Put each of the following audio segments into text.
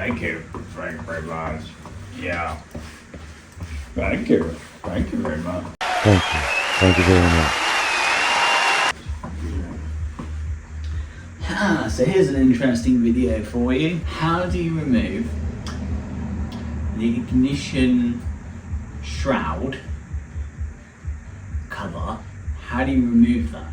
Thank you very much. Yeah. Thank you very much. Thank you very much. So here's an interesting video for you. How do you remove the ignition shroud cover? How do you remove that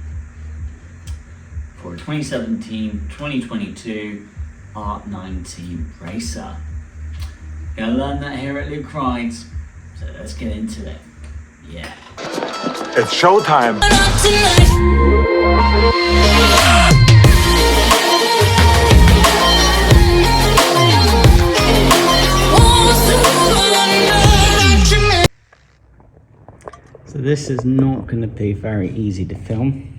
for a 2017-2022 R NineT Racer? Gonna learn that here at Luke Rides, so let's get into it. Yeah. It's showtime. So this is not going to be very easy to film.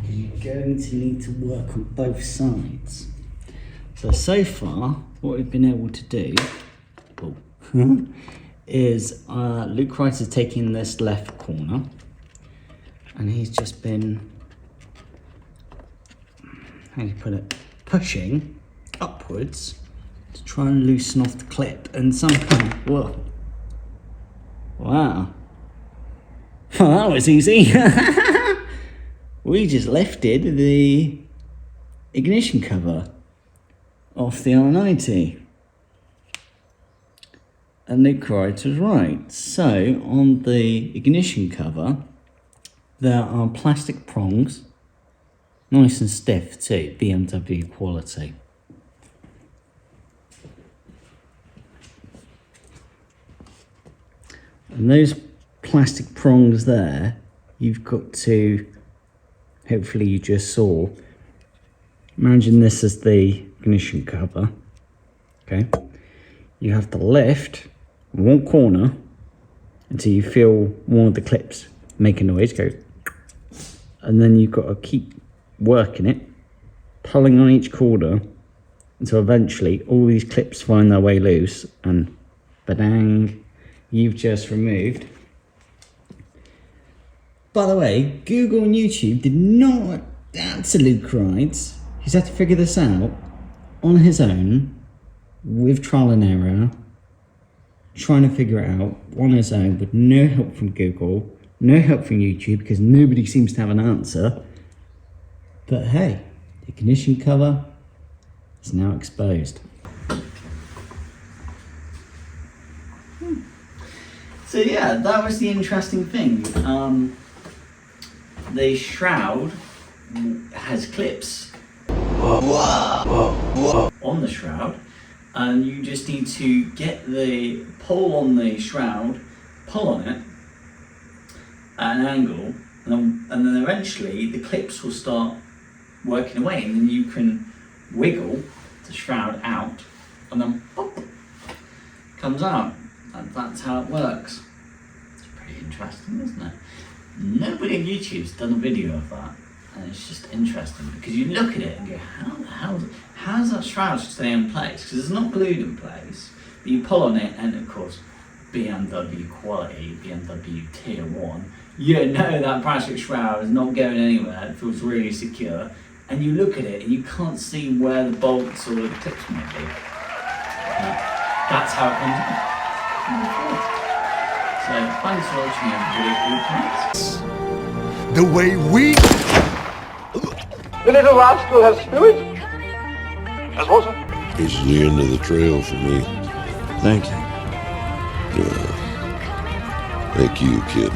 You're going to need to work on both sides. So far, what we've been able to do is Luke Rice is taking this left corner, and he's just been, how do you put it, pushing upwards to try and loosen off the clip, and somehow, whoa, wow. Oh, that was easy. We just lifted the ignition cover off the R90. And Luke Wright was right. So on the ignition cover, there are plastic prongs, nice and stiff too, BMW quality. And those plastic prongs there, you've got to, hopefully you just saw, imagine this as the ignition cover, okay? You have to lift one corner until you feel one of the clips make a noise, go, and then you've got to keep working it, pulling on each corner until eventually all these clips find their way loose, and badang, you've just removed. By the way, Google and YouTube did not answer Luke Rides. He's had to figure this out on his own, with trial and error, trying to figure it out on his own with no help from Google, no help from YouTube, because nobody seems to have an answer. But hey, the ignition cover is now exposed. So yeah, that was the interesting thing. The shroud has clips on the shroud, and you just need to get the pull on the shroud, pull on it at an angle, and then eventually the clips will start working away, and then you can wiggle the shroud out, and then pop, comes out, and that's how it works. It's pretty interesting, isn't it? Nobody on YouTube's done a video of that, and it's just interesting because you look at it and go, how does that shroud stay in place? Because it's not glued in place, but you pull on it, and of course, BMW quality, BMW Tier 1, you know that plastic shroud is not going anywhere, it feels really secure, and you look at it and you can't see where the bolts or the clips might be. That's how it comes out. So thanks for watching everybody. The way we... The little rascal has fluid. Has water. This is the end of the trail for me. Thank you. Thank you, kid.